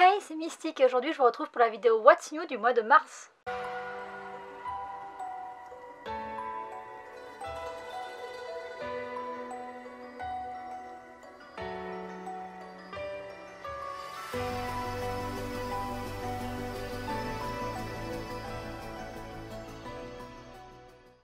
Hey, c'est Mystique et aujourd'hui je vous retrouve pour la vidéo What's New du mois de mars.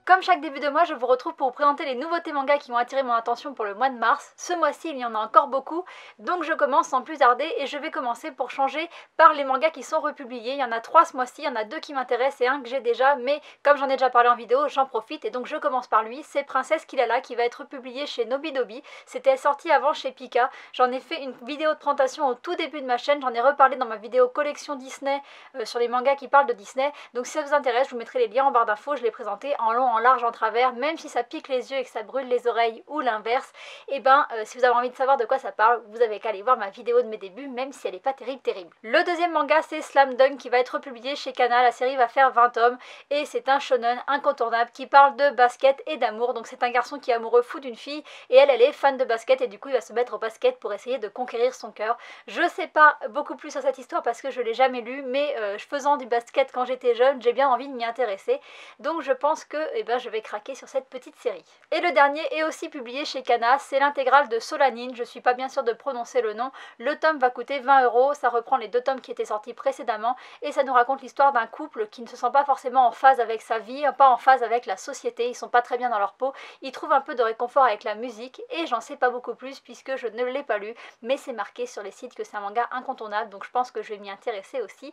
Comme chaque début de mois, je vous retrouve pour vous présenter les nouveautés mangas qui ont attiré mon attention pour le mois de mars. Ce mois-ci, il y en a encore beaucoup, donc je commence sans plus tarder et je vais commencer pour changer par les mangas qui sont republiés. Il y en a 3 ce mois-ci, il y en a 2 qui m'intéressent et un que j'ai déjà, mais comme j'en ai déjà parlé en vidéo, j'en profite et donc je commence par lui. C'est Princesse Kilala qui va être republié chez Nobidobi. C'était sorti avant chez Pika. J'en ai fait une vidéo de présentation au tout début de ma chaîne, j'en ai reparlé dans ma vidéo collection Disney sur les mangas qui parlent de Disney. Donc si ça vous intéresse, je vous mettrai les liens en barre d'infos, je l'ai présenté en long, en large, en travers, même si ça pique les yeux et que ça brûle les oreilles ou l'inverse, et si vous avez envie de savoir de quoi ça parle, vous avez qu'à aller voir ma vidéo de mes débuts, même si elle n'est pas terrible. Le deuxième manga, c'est Slam Dunk qui va être republié chez Kana. La série va faire 20 tomes et c'est un shonen incontournable qui parle de basket et d'amour. Donc c'est un garçon qui est amoureux fou d'une fille et elle est fan de basket et du coup il va se mettre au basket pour essayer de conquérir son cœur. Je sais pas beaucoup plus sur cette histoire parce que je l'ai jamais lu, mais faisant du basket quand j'étais jeune, j'ai bien envie de m'y intéresser. Donc je pense que je vais craquer sur cette petite série. Et le dernier est aussi publié chez Kana, c'est l'intégrale de Solanine, je suis pas bien sûre de prononcer le nom. Le tome va coûter 20 €, ça reprend les 2 tomes qui étaient sortis précédemment et ça nous raconte l'histoire d'un couple qui ne se sent pas forcément en phase avec sa vie, pas en phase avec la société, ils sont pas très bien dans leur peau, ils trouvent un peu de réconfort avec la musique et j'en sais pas beaucoup plus puisque je ne l'ai pas lu, mais c'est marqué sur les sites que c'est un manga incontournable, donc je pense que je vais m'y intéresser aussi.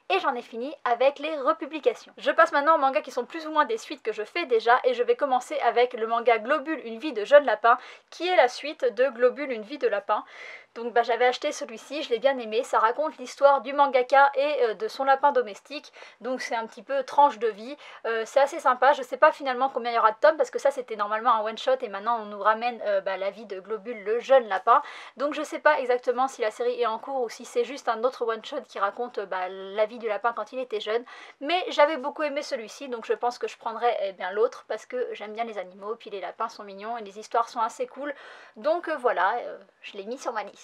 Et j'en ai fini avec les republications. Je passe maintenant aux mangas qui sont plus ou moins des suites que je fais déjà et je vais commencer avec le manga Globule, une vie de jeune lapin, qui est la suite de Globule, une vie de lapin. Donc j'avais acheté celui-ci, je l'ai bien aimé, ça raconte l'histoire du mangaka et de son lapin domestique, donc c'est un petit peu tranche de vie, c'est assez sympa, je sais pas finalement combien il y aura de tomes, parce que ça c'était normalement un one shot et maintenant on nous ramène la vie de Globule, le jeune lapin, donc je sais pas exactement si la série est en cours ou si c'est juste un autre one shot qui raconte la vie du lapin quand il était jeune, mais j'avais beaucoup aimé celui-ci, donc je pense que je prendrai l'autre, parce que j'aime bien les animaux, puis les lapins sont mignons et les histoires sont assez cool, donc voilà, je l'ai mis sur ma liste.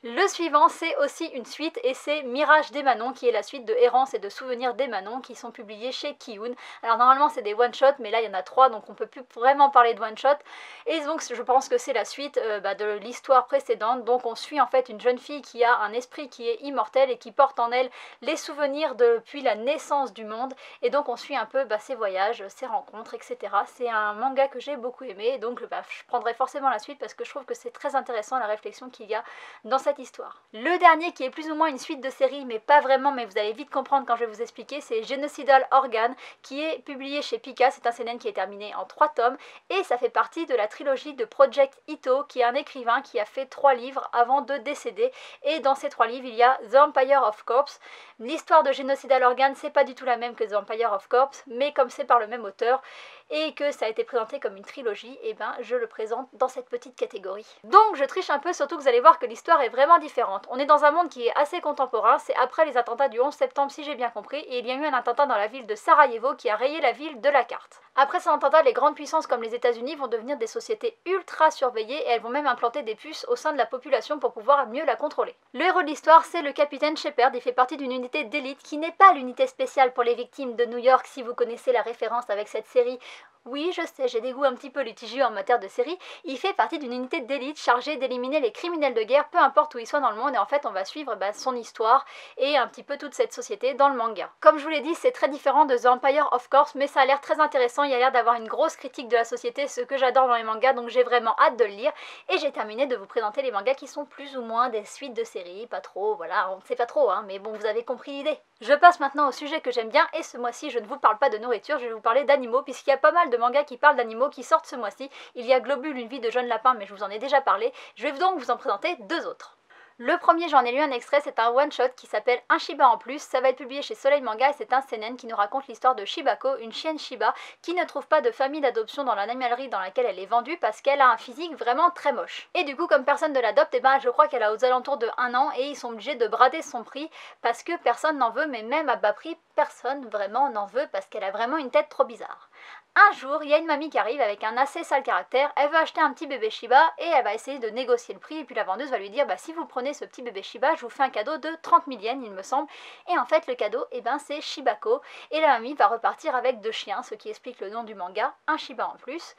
Le suivant, c'est aussi une suite et c'est Mirage des Manons qui est la suite de Errance et de Souvenirs des Manons qui sont publiés chez Kiun. Alors normalement c'est des one-shots mais là il y en a 3 donc on peut plus vraiment parler de one-shot et donc je pense que c'est la suite de l'histoire précédente. Donc on suit en fait une jeune fille qui a un esprit qui est immortel et qui porte en elle les souvenirs depuis la naissance du monde et donc on suit un peu ses voyages, ses rencontres, etc. C'est un manga que j'ai beaucoup aimé donc je prendrai forcément la suite parce que je trouve que c'est très intéressant la réflexion qu'il y a dans cette histoire. Le dernier qui est plus ou moins une suite de série mais pas vraiment, mais vous allez vite comprendre quand je vais vous expliquer, c'est Genocidal Organ qui est publié chez Pika. C'est un seinen qui est terminé en 3 tomes et ça fait partie de la trilogie de Project Ito qui est un écrivain qui a fait 3 livres avant de décéder et dans ces 3 livres il y a The Empire of Corpse. L'histoire de Genocidal Organ c'est pas du tout la même que The Empire of Corpse mais comme c'est par le même auteur et que ça a été présenté comme une trilogie, je le présente dans cette petite catégorie. Donc je triche un peu, surtout que vous allez voir que l'histoire est vraiment différente. On est dans un monde qui est assez contemporain, c'est après les attentats du 11 septembre si j'ai bien compris, et il y a eu un attentat dans la ville de Sarajevo qui a rayé la ville de la carte. Après cet attentat, les grandes puissances comme les États-Unis vont devenir des sociétés ultra surveillées et elles vont même implanter des puces au sein de la population pour pouvoir mieux la contrôler. Le héros de l'histoire, c'est le capitaine Shepard, il fait partie d'une unité d'élite qui n'est pas l'unité spéciale pour les victimes de New York si vous connaissez la référence avec cette série. Oui, je sais, j'ai des goûts un petit peu litigieux en matière de série. Il fait partie d'une unité d'élite chargée d'éliminer les criminels de guerre, peu importe où ils soient dans le monde, et en fait on va suivre son histoire et un petit peu toute cette société dans le manga. Comme je vous l'ai dit, c'est très différent de The Empire of Corpse, mais ça a l'air très intéressant, il y a l'air d'avoir une grosse critique de la société, ce que j'adore dans les mangas, donc j'ai vraiment hâte de le lire. Et j'ai terminé de vous présenter les mangas qui sont plus ou moins des suites de séries, pas trop, voilà, on ne sait pas trop, mais bon, vous avez compris l'idée. Je passe maintenant au sujet que j'aime bien, et ce mois-ci je ne vous parle pas de nourriture, je vais vous parler d'animaux, puisqu'il y a pas mal de mangas qui parlent d'animaux qui sortent ce mois-ci. Il y a Globule, une vie de jeune lapin, mais je vous en ai déjà parlé. Je vais donc vous en présenter 2 autres. Le premier, j'en ai lu un extrait, c'est un one-shot qui s'appelle Un Shiba en plus, ça va être publié chez Soleil Manga et c'est un seinen qui nous raconte l'histoire de Shibako, une chienne Shiba qui ne trouve pas de famille d'adoption dans l'animalerie dans laquelle elle est vendue parce qu'elle a un physique vraiment très moche. Et du coup, comme personne ne l'adopte, je crois qu'elle a aux alentours de 1 an et ils sont obligés de brader son prix parce que personne n'en veut, mais même à bas prix, personne vraiment n'en veut parce qu'elle a vraiment une tête trop bizarre. Un jour, il y a une mamie qui arrive avec un assez sale caractère, elle veut acheter un petit bébé Shiba et elle va essayer de négocier le prix et puis la vendeuse va lui dire bah si vous prenez ce petit bébé Shiba, je vous fais un cadeau de 30 000 yens il me semble. Et en fait le cadeau, c'est Shibako et la mamie va repartir avec 2 chiens, ce qui explique le nom du manga, un Shiba en plus.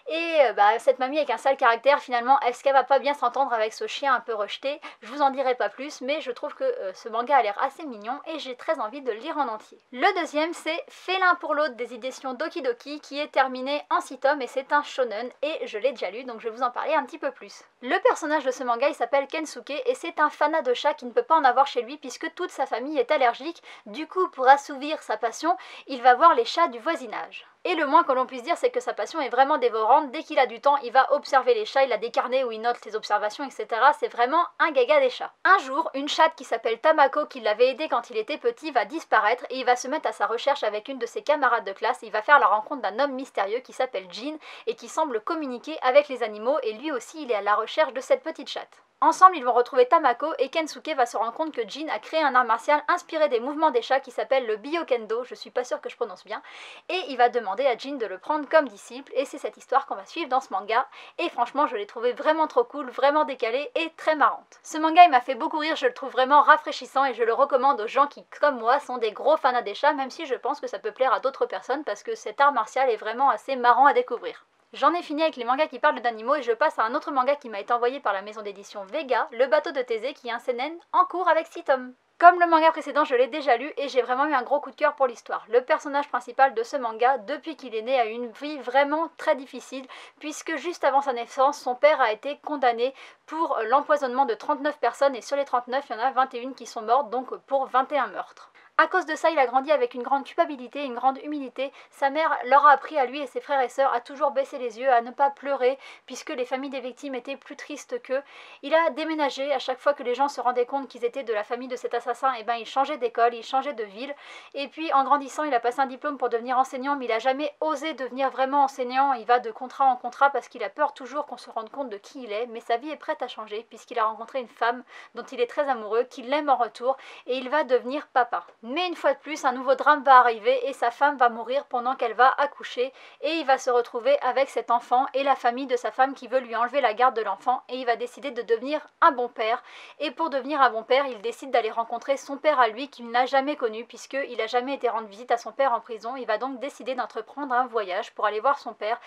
Et cette mamie avec un sale caractère, finalement, est-ce qu'elle va pas bien s'entendre avec ce chien un peu rejeté? Je vous en dirai pas plus, mais je trouve que ce manga a l'air assez mignon et j'ai très envie de le lire en entier. Le deuxième, c'est Fait l'un pour l'autre des éditions Doki Doki, qui est terminé en 6 tomes et c'est un shonen et je l'ai déjà lu, donc je vais vous en parler un petit peu plus. Le personnage de ce manga, il s'appelle Kensuke et c'est un fanat de chat qui ne peut pas en avoir chez lui puisque toute sa famille est allergique. Du coup, pour assouvir sa passion, il va voir les chats du voisinage. Et le moins que l'on puisse dire, c'est que sa passion est vraiment dévorante. Dès qu'il a du temps, il va observer les chats, il a des carnets où il note ses observations, etc. C'est vraiment un gaga des chats. Un jour, une chatte qui s'appelle Tamako, qui l'avait aidé quand il était petit, va disparaître et il va se mettre à sa recherche avec une de ses camarades de classe. Il va faire la rencontre d'un homme mystérieux qui s'appelle Jin et qui semble communiquer avec les animaux et lui aussi, il est à la recherche de cette petite chatte. Ensemble, ils vont retrouver Tamako et Kensuke va se rendre compte que Jin a créé un art martial inspiré des mouvements des chats qui s'appelle le Byokendo, je suis pas sûre que je prononce bien, et il va demander à Jin de le prendre comme disciple et c'est cette histoire qu'on va suivre dans ce manga et franchement je l'ai trouvé vraiment trop cool, vraiment décalée et très marrante. Ce manga il m'a fait beaucoup rire, je le trouve vraiment rafraîchissant et je le recommande aux gens qui comme moi sont des gros fanats des chats, même si je pense que ça peut plaire à d'autres personnes parce que cet art martial est vraiment assez marrant à découvrir. J'en ai fini avec les mangas qui parlent d'animaux et je passe à un autre manga qui m'a été envoyé par la maison d'édition Vega, Le bateau de Thésée, qui est un seinen en cours avec 6 tomes. Comme le manga précédent, je l'ai déjà lu et j'ai vraiment eu un gros coup de cœur pour l'histoire. Le personnage principal de ce manga, depuis qu'il est né, a eu une vie vraiment très difficile puisque juste avant sa naissance, son père a été condamné pour l'empoisonnement de 39 personnes et sur les 39, il y en a 21 qui sont mortes, donc pour 21 meurtres. À cause de ça, il a grandi avec une grande culpabilité et une grande humilité. Sa mère leur a appris à lui et ses frères et sœurs à toujours baisser les yeux, à ne pas pleurer, puisque les familles des victimes étaient plus tristes qu'eux. Il a déménagé à chaque fois que les gens se rendaient compte qu'ils étaient de la famille de cet assassin, et il changeait d'école, il changeait de ville. Et puis en grandissant, il a passé un diplôme pour devenir enseignant, mais il n'a jamais osé devenir vraiment enseignant. Il va de contrat en contrat parce qu'il a peur toujours qu'on se rende compte de qui il est, mais sa vie est prête à changer, puisqu'il a rencontré une femme dont il est très amoureux, qui l'aime en retour, et il va devenir papa. Mais une fois de plus, un nouveau drame va arriver et sa femme va mourir pendant qu'elle va accoucher et il va se retrouver avec cet enfant et la famille de sa femme qui veut lui enlever la garde de l'enfant et il va décider de devenir un bon père. Et pour devenir un bon père, il décide d'aller rencontrer son père à lui qu'il n'a jamais connu puisqu'il n'a jamais été rendre visite à son père en prison. Il va donc décider d'entreprendre un voyage pour aller voir son père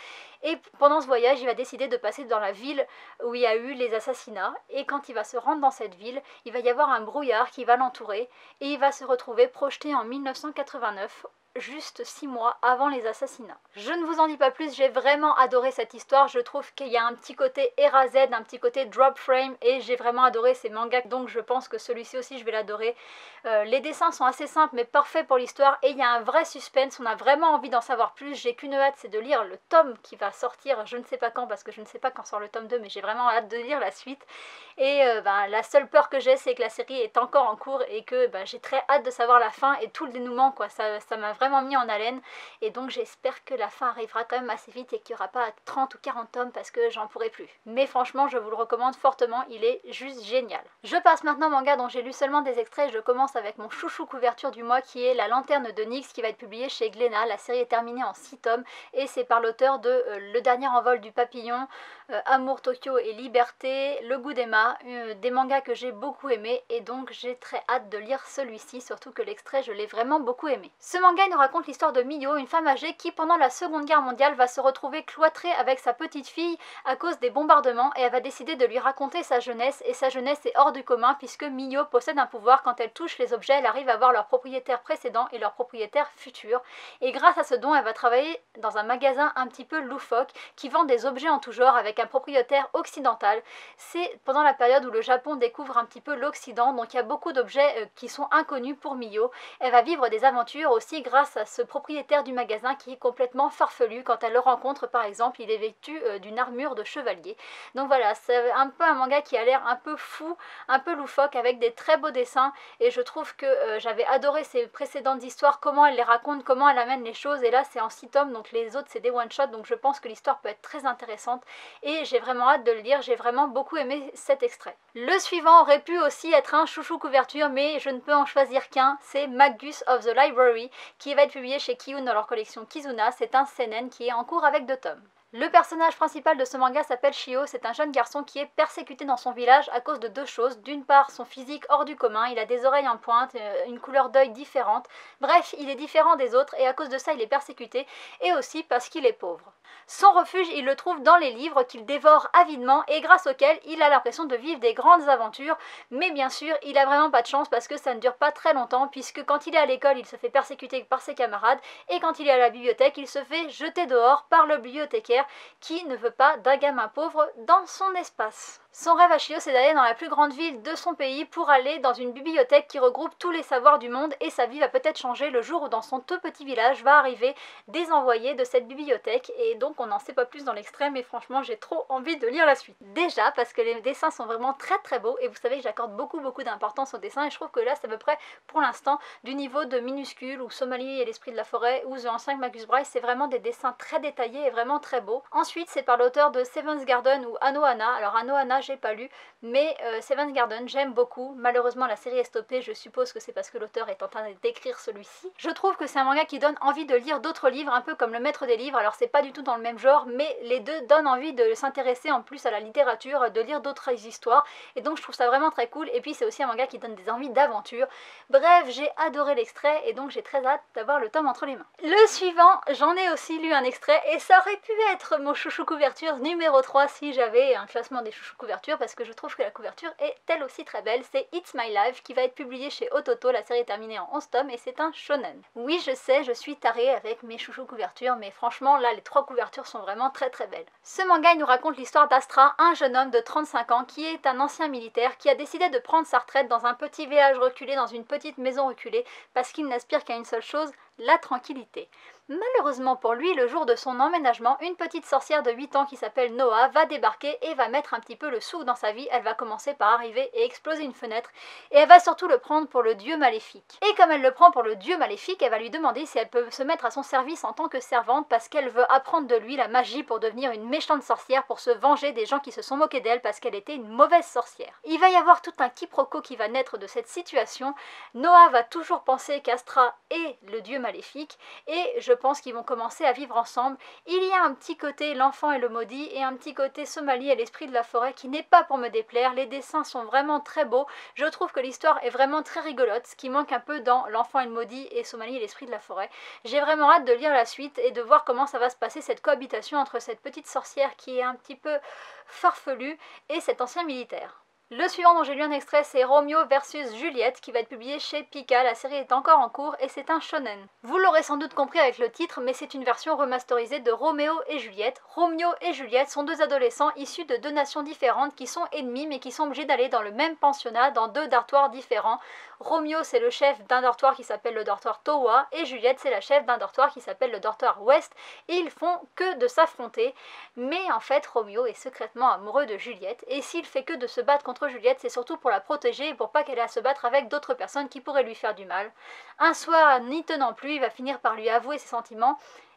et pendant ce voyage, il va décider de passer dans la ville où il y a eu les assassinats et quand il va se rendre dans cette ville, il va y avoir un brouillard qui va l'entourer et il va se retrouver projeté en 1989, juste 6 mois avant les assassinats. Je ne vous en dis pas plus, j'ai vraiment adoré cette histoire, je trouve qu'il y a un petit côté Eraser, un petit côté drop frame et j'ai vraiment adoré ces mangas, donc je pense que celui-ci aussi je vais l'adorer. Les dessins sont assez simples mais parfaits pour l'histoire et il y a un vrai suspense, on a vraiment envie d'en savoir plus, j'ai qu'une hâte, c'est de lire le tome qui va sortir, je ne sais pas quand parce que je ne sais pas quand sort le tome 2 mais j'ai vraiment hâte de lire la suite et la seule peur que j'ai c'est que la série est encore en cours et que j'ai très hâte de savoir la fin et tout le dénouement quoi, ça m'a vraiment mis en haleine et donc j'espère que la fin arrivera quand même assez vite et qu'il n'y aura pas 30 ou 40 tomes parce que j'en pourrai plus. Mais franchement je vous le recommande fortement, il est juste génial. Je passe maintenant au manga dont j'ai lu seulement des extraits, je commence avec mon chouchou couverture du mois qui est La Lanterne de Nyx qui va être publiée chez Glénat. La série est terminée en 6 tomes et c'est par l'auteur de Le dernier envol du papillon, Amour, Tokyo et Liberté, Le goût d'Emma, des mangas que j'ai beaucoup aimés et donc j'ai très hâte de lire celui-ci, surtout que l'extrait je l'ai vraiment beaucoup aimé. Ce manga il nous raconte l'histoire de Miyo, une femme âgée qui pendant la Seconde Guerre mondiale va se retrouver cloîtrée avec sa petite fille à cause des bombardements et elle va décider de lui raconter sa jeunesse et sa jeunesse est hors du commun puisque Miyo possède un pouvoir, quand elle touche les objets elle arrive à voir leur propriétaire précédent et leur propriétaire futur et grâce à ce don elle va travailler dans un magasin un petit peu loufoque qui vend des objets en tout genre avec un propriétaire occidental. C'est pendant la période où le Japon découvre un petit peu l'Occident, donc il y a beaucoup d'objets qui sont inconnus pour Miyo. Elle va vivre des aventures aussi grâce à ce propriétaire du magasin qui est complètement farfelu. Quand elle le rencontre par exemple, il est vêtu d'une armure de chevalier. Donc voilà, c'est un peu un manga qui a l'air un peu fou, un peu loufoque avec des très beaux dessins et je trouve que j'avais adoré ses précédentes histoires, comment elle les raconte, comment elle amène les choses et là c'est en 6 tomes donc les autres c'est des one shot donc je pense que l'histoire peut être très intéressante et j'ai vraiment hâte de le lire, j'ai vraiment beaucoup aimé cet extrait. Le suivant aurait pu aussi être un chouchou couverture mais je ne peux en choisir qu'un, c'est Magus of the Library qui qui va être publié chez Kiyun dans leur collection Kizuna. C'est un seinen qui est en cours avec 2 tomes. Le personnage principal de ce manga s'appelle Shio, c'est un jeune garçon qui est persécuté dans son village à cause de 2 choses. D'une part, son physique hors du commun, il a des oreilles en pointe, une couleur d'œil différente. Bref, il est différent des autres et à cause de ça, il est persécuté, et aussi parce qu'il est pauvre. Son refuge, il le trouve dans les livres qu'il dévore avidement et grâce auxquels il a l'impression de vivre des grandes aventures. Mais bien sûr, il a vraiment pas de chance parce que ça ne dure pas très longtemps, puisque quand il est à l'école, il se fait persécuter par ses camarades, et quand il est à la bibliothèque, il se fait jeter dehors par le bibliothécaire qui ne veut pas d'un gamin pauvre dans son espace. Son rêve à Shio, c'est d'aller dans la plus grande ville de son pays pour aller dans une bibliothèque qui regroupe tous les savoirs du monde, et sa vie va peut-être changer le jour où dans son tout petit village va arriver des envoyés de cette bibliothèque, et donc on n'en sait pas plus dans l'extrait, mais franchement j'ai trop envie de lire la suite. Déjà parce que les dessins sont vraiment très beaux, et vous savez que j'accorde beaucoup d'importance aux dessins, et je trouve que là c'est à peu près pour l'instant du niveau de Minuscule ou Somalie et l'esprit de la forêt ou The Ancien Magus Bryce. C'est vraiment des dessins très détaillés et vraiment très beaux. Ensuite c'est par l'auteur de Seven's Garden ou Anohana. Alors Anohana j'ai pas lu, mais Seven's Garden j'aime beaucoup. Malheureusement la série est stoppée, je suppose que c'est parce que l'auteur est en train d'écrire celui-ci. Je trouve que c'est un manga qui donne envie de lire d'autres livres, un peu comme Le Maître des Livres. Alors c'est pas du tout dans le même genre, mais les deux donnent envie de s'intéresser en plus à la littérature, de lire d'autres histoires, et donc je trouve ça vraiment très cool. Et puis c'est aussi un manga qui donne des envies d'aventure. Bref, j'ai adoré l'extrait et donc j'ai très hâte d'avoir le tome entre les mains. Le suivant, j'en ai aussi lu un extrait et ça aurait pu être mon chouchou couverture numéro 3 si j'avais un classement des chouchous couverture, parce que je trouve que la couverture est elle aussi très belle. C'est It's My Life qui va être publié chez Ototo. La série est terminée en 11 tomes et c'est un shonen. Oui, je sais, je suis tarée avec mes chouchous couvertures, mais franchement là les 3 couvertures sont vraiment très belles. Ce manga il nous raconte l'histoire d'Astra, un jeune homme de 35 ans qui est un ancien militaire qui a décidé de prendre sa retraite dans un petit village reculé, dans une petite maison reculée, parce qu'il n'aspire qu'à une seule chose, la tranquillité. Malheureusement pour lui, le jour de son emménagement, une petite sorcière de 8 ans qui s'appelle Noah va débarquer et va mettre un petit peu le souk dans sa vie. Elle va commencer par arriver et exploser une fenêtre, et elle va surtout le prendre pour le dieu maléfique. Et comme elle le prend pour le dieu maléfique, elle va lui demander si elle peut se mettre à son service en tant que servante, parce qu'elle veut apprendre de lui la magie pour devenir une méchante sorcière, pour se venger des gens qui se sont moqués d'elle parce qu'elle était une mauvaise sorcière. Il va y avoir tout un quiproquo qui va naître de cette situation. Noah va toujours penser qu'Astra est le dieu maléfique, et je pense qu'ils vont commencer à vivre ensemble. Il y a un petit côté l'enfant et le maudit et un petit côté Somalie et l'esprit de la forêt qui n'est pas pour me déplaire. Les dessins sont vraiment très beaux, je trouve que l'histoire est vraiment très rigolote, ce qui manque un peu dans l'enfant et le maudit et Somalie et l'esprit de la forêt. J'ai vraiment hâte de lire la suite et de voir comment ça va se passer, cette cohabitation entre cette petite sorcière qui est un petit peu farfelue et cet ancien militaire. Le suivant dont j'ai lu un extrait, c'est Roméo versus Juliette qui va être publié chez Pika. La série est encore en cours et c'est un shonen. Vous l'aurez sans doute compris avec le titre, mais c'est une version remasterisée de Roméo et Juliette. Roméo et Juliette sont 2 adolescents issus de 2 nations différentes qui sont ennemis mais qui sont obligés d'aller dans le même pensionnat dans 2 dortoirs différents. Roméo c'est le chef d'un dortoir qui s'appelle le dortoir Towa et Juliette c'est la chef d'un dortoir qui s'appelle le dortoir Ouest, et ils font que de s'affronter. Mais en fait Roméo est secrètement amoureux de Juliette, et s'il fait que de se battre contre Juliette, c'est surtout pour la protéger et pour pas qu'elle ait à se battre avec d'autres personnes qui pourraient lui faire du mal. Un soir, n'y tenant plus, il va finir par lui avouer ses sentiments,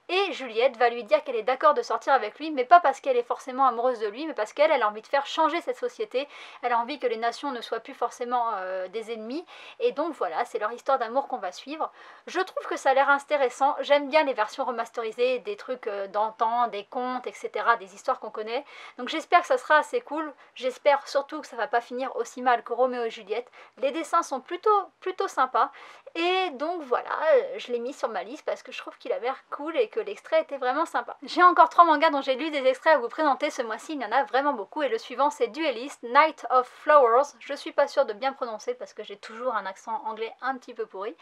et Juliette va lui dire qu'elle est d'accord de sortir avec lui, mais pas parce qu'elle est forcément amoureuse de lui, mais parce qu'elle a envie de faire changer cette société. Elle a envie que les nations ne soient plus forcément des ennemis, et donc voilà, c'est leur histoire d'amour qu'on va suivre. Je trouve que ça a l'air intéressant, j'aime bien les versions remasterisées, des trucs d'antan, des contes, etc., des histoires qu'on connaît, donc j'espère que ça sera assez cool. J'espère surtout que ça va pas finir aussi mal que Roméo et Juliette. Les dessins sont plutôt sympas, et donc voilà, je l'ai mis sur ma liste parce que je trouve qu'il a l'air cool et que l'extrait était vraiment sympa. J'ai encore 3 mangas dont j'ai lu des extraits à vous présenter ce mois-ci, il y en a vraiment beaucoup, et le suivant c'est Duelist, Night of Flowers. Je suis pas sûre de bien prononcer parce que j'ai toujours un accent anglais un petit peu pourri.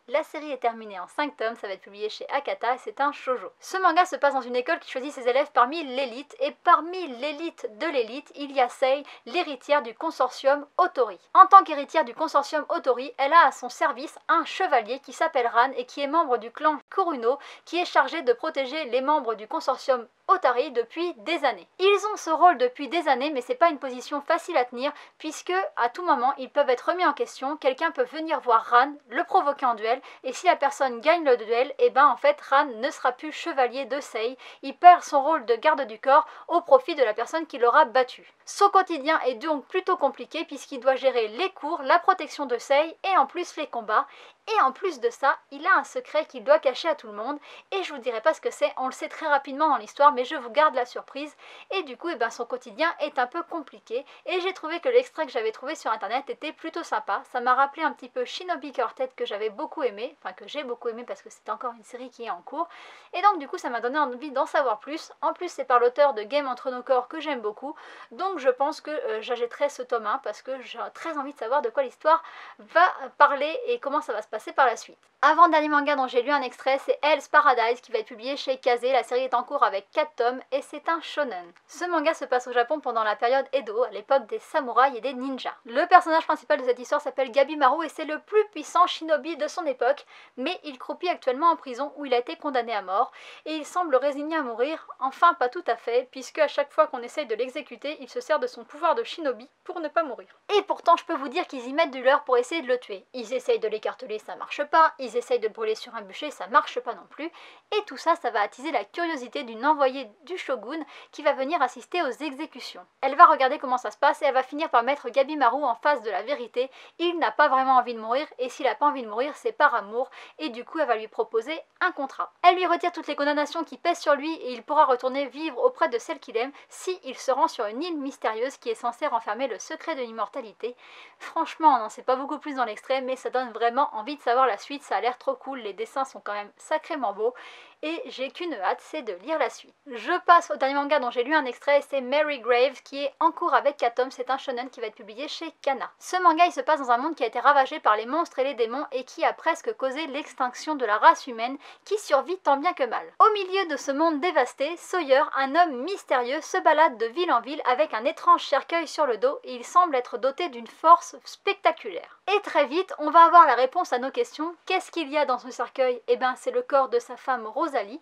La série est terminée en 5 tomes, ça va être publié chez Akata et c'est un shoujo. Ce manga se passe dans une école qui choisit ses élèves parmi l'élite, et parmi l'élite de l'élite, il y a Sei, l'héritière du consortium Otori. En tant qu'héritière du consortium Otori, elle a à son service un chevalier qui s'appelle Ran et qui est membre du clan Kuruno, qui est chargé de protéger les membres du consortium Otari depuis des années. Ils ont ce rôle depuis des années, mais c'est pas une position facile à tenir, puisque à tout moment ils peuvent être remis en question, quelqu'un peut venir voir Ran, le provoquer en duel, et si la personne gagne le duel, et ben en fait Ran ne sera plus chevalier de Sei, il perd son rôle de garde du corps au profit de la personne qui l'aura battu. Son quotidien est donc plutôt compliqué puisqu'il doit gérer les cours, la protection de Sei et en plus les combats. Et en plus de ça, il a un secret qu'il doit cacher à tout le monde, et je vous dirai pas ce que c'est, on le sait très rapidement dans l'histoire, mais je vous garde la surprise, et du coup, son quotidien est un peu compliqué, et j'ai trouvé que l'extrait que j'avais trouvé sur internet était plutôt sympa, ça m'a rappelé un petit peu Shinobi Quartet que j'avais beaucoup aimé, enfin que j'ai beaucoup aimé parce que c'est encore une série qui est en cours, et donc du coup ça m'a donné envie d'en savoir plus, en plus c'est par l'auteur de Game Entre Nos Corps que j'aime beaucoup, donc je pense que j'achèterai ce tome 1 parce que j'ai très envie de savoir de quoi l'histoire va parler et comment ça va se passer par la suite. Avant-dernier manga dont j'ai lu un extrait, c'est Hell's Paradise qui va être publié chez Kazé. La série est en cours avec 4 tomes et c'est un shonen. Ce manga se passe au Japon pendant la période Edo, à l'époque des samouraïs et des ninjas. Le personnage principal de cette histoire s'appelle Gabimaru et c'est le plus puissant shinobi de son époque, mais il croupit actuellement en prison où il a été condamné à mort et il semble résigné à mourir, enfin pas tout à fait, puisque à chaque fois qu'on essaye de l'exécuter, il se sert de son pouvoir de shinobi pour ne pas mourir. Et pourtant je peux vous dire qu'ils y mettent du leur pour essayer de le tuer. Ils essayent de l'écarteler, ça marche pas, ils essayent de le brûler sur un bûcher, ça marche pas non plus, et tout ça, ça va attiser la curiosité d'une envoyée du shogun qui va venir assister aux exécutions. Elle va regarder comment ça se passe et elle va finir par mettre Gabimaru en face de la vérité. Il n'a pas vraiment envie de mourir, et s'il n'a pas envie de mourir, c'est par amour, et du coup elle va lui proposer un contrat. Elle lui retire toutes les condamnations qui pèsent sur lui et il pourra retourner vivre auprès de celle qu'il aime si il se rend sur une île mystérieuse qui est censée renfermer le secret de l'immortalité. Franchement, on n'en sait pas beaucoup plus dans l'extrait, mais ça donne vraiment envie de savoir la suite, ça a l'air trop cool, les dessins sont quand même sacrément beaux et j'ai qu'une hâte, c'est de lire la suite. Je passe au dernier manga dont j'ai lu un extrait, c'est Mary Graves qui est en cours avec 4 tomes, c'est un shonen qui va être publié chez Kana. Ce manga il se passe dans un monde qui a été ravagé par les monstres et les démons et qui a presque causé l'extinction de la race humaine qui survit tant bien que mal. Au milieu de ce monde dévasté, Sawyer, un homme mystérieux, se balade de ville en ville avec un étrange cercueil sur le dos et il semble être doté d'une force spectaculaire. Et très vite, on va avoir la réponse à nos questions. Qu'est-ce qu'il y a dans ce cercueil? Eh ben c'est le corps de sa femme Rosalie.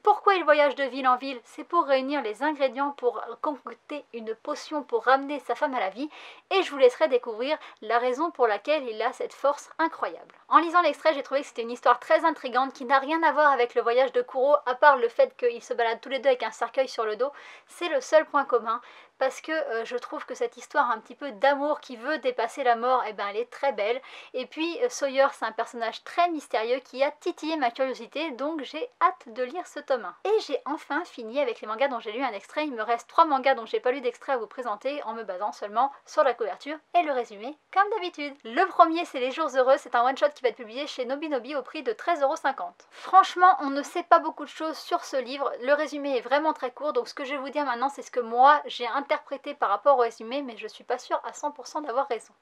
Pourquoi il voyage de ville en ville? C'est pour réunir les ingrédients pour concocter une potion pour ramener sa femme à la vie et je vous laisserai découvrir la raison pour laquelle il a cette force incroyable. En lisant l'extrait, j'ai trouvé que c'était une histoire très intrigante qui n'a rien à voir avec le voyage de Kuro à part le fait qu'ils se baladent tous les deux avec un cercueil sur le dos. C'est le seul point commun parce que je trouve que cette histoire un petit peu d'amour qui veut dépasser la mort, eh ben, elle est très belle. Et puis Sawyer, c'est un personnage très mystérieux qui a titillé ma curiosité, donc j'ai hâte de lire ce tome 1. Et j'ai enfin fini avec les mangas dont j'ai lu un extrait. Il me reste 3 mangas dont j'ai pas lu d'extrait à vous présenter en me basant seulement sur la couverture et le résumé, comme d'habitude. Le premier, c'est Les Jours Heureux, c'est un one-shot qui va être publié chez Nobinobi au prix de 13,50 €. Franchement, on ne sait pas beaucoup de choses sur ce livre, le résumé est vraiment très court, donc ce que je vais vous dire maintenant, c'est ce que moi j'ai interprété par rapport au résumé, mais je suis pas sûre à 100% d'avoir raison.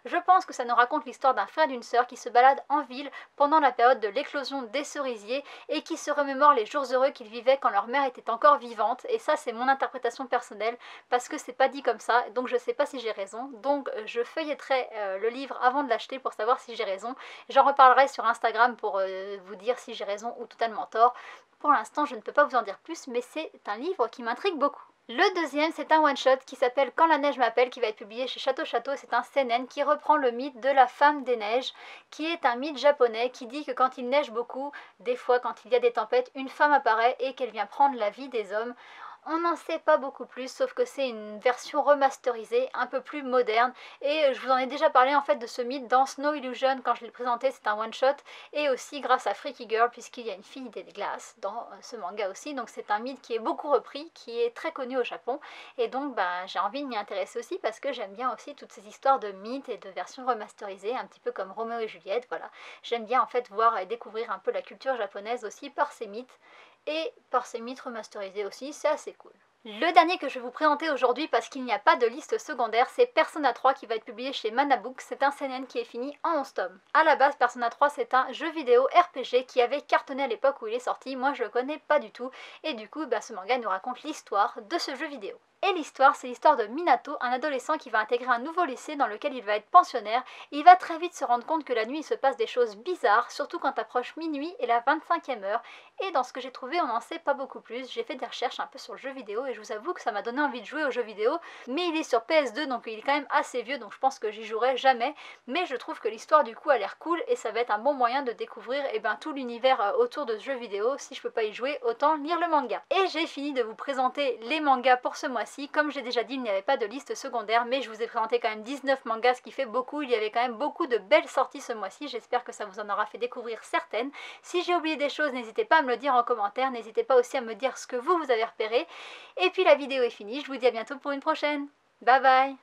Je pense que ça nous raconte l'histoire d'un frère et d'une sœur qui se baladent en ville pendant la période de l'éclosion des cerisiers et qui se remémorent les jours heureux qu'ils vivaient quand leur mère était encore vivante, et ça c'est mon interprétation personnelle parce que c'est pas dit comme ça, donc je sais pas si j'ai raison, donc je feuilletterai le livre avant de l'acheter pour savoir si j'ai raison. J'en reparlerai sur Instagram pour vous dire si j'ai raison ou totalement tort. Pour l'instant je ne peux pas vous en dire plus, mais c'est un livre qui m'intrigue beaucoup. Le deuxième, c'est un one-shot qui s'appelle Quand la neige m'appelle, qui va être publié chez Château Château. C'est un seinen qui reprend le mythe de la femme des neiges, qui est un mythe japonais qui dit que quand il neige beaucoup, des fois quand il y a des tempêtes, une femme apparaît et qu'elle vient prendre la vie des hommes. On n'en sait pas beaucoup plus, sauf que c'est une version remasterisée, un peu plus moderne, et je vous en ai déjà parlé en fait de ce mythe dans Snow Illusion quand je l'ai présenté, c'est un one shot, et aussi grâce à Freaky Girl puisqu'il y a une fille des glaces dans ce manga aussi, donc c'est un mythe qui est beaucoup repris, qui est très connu au Japon, et donc j'ai envie de m'y intéresser aussi parce que j'aime bien aussi toutes ces histoires de mythes et de versions remasterisées, un petit peu comme Roméo et Juliette, voilà. J'aime bien en fait voir et découvrir un peu la culture japonaise aussi par ces mythes, et par ces mythes remasterisés aussi, c'est assez cool. Le dernier que je vais vous présenter aujourd'hui parce qu'il n'y a pas de liste secondaire, c'est Persona 3 qui va être publié chez Manabooks. C'est un seinen qui est fini en 11 tomes. A la base, Persona 3 c'est un jeu vidéo RPG qui avait cartonné à l'époque où il est sorti. Moi je le connais pas du tout et du coup ce manga nous raconte l'histoire de ce jeu vidéo. Et l'histoire, c'est l'histoire de Minato, un adolescent qui va intégrer un nouveau lycée dans lequel il va être pensionnaire. Il va très vite se rendre compte que la nuit il se passe des choses bizarres, surtout quand approche minuit et la 25e heure. Et dans ce que j'ai trouvé, on n'en sait pas beaucoup plus. J'ai fait des recherches un peu sur le jeu vidéo et je vous avoue que ça m'a donné envie de jouer au jeu vidéo. Mais il est sur PS2 donc il est quand même assez vieux, donc je pense que j'y jouerai jamais. Mais je trouve que l'histoire du coup a l'air cool et ça va être un bon moyen de découvrir tout l'univers autour de ce jeu vidéo. Si je peux pas y jouer, autant lire le manga. Et j'ai fini de vous présenter les mangas pour ce mois-ci. Comme j'ai déjà dit, il n'y avait pas de liste secondaire, mais je vous ai présenté quand même 19 mangas, ce qui fait beaucoup. Il y avait quand même beaucoup de belles sorties ce mois-ci. J'espère que ça vous en aura fait découvrir certaines. Si j'ai oublié des choses, n'hésitez pas à me le dire en commentaire. N'hésitez pas aussi à me dire ce que vous avez repéré. Et puis la vidéo est finie. Je vous dis à bientôt pour une prochaine. Bye bye.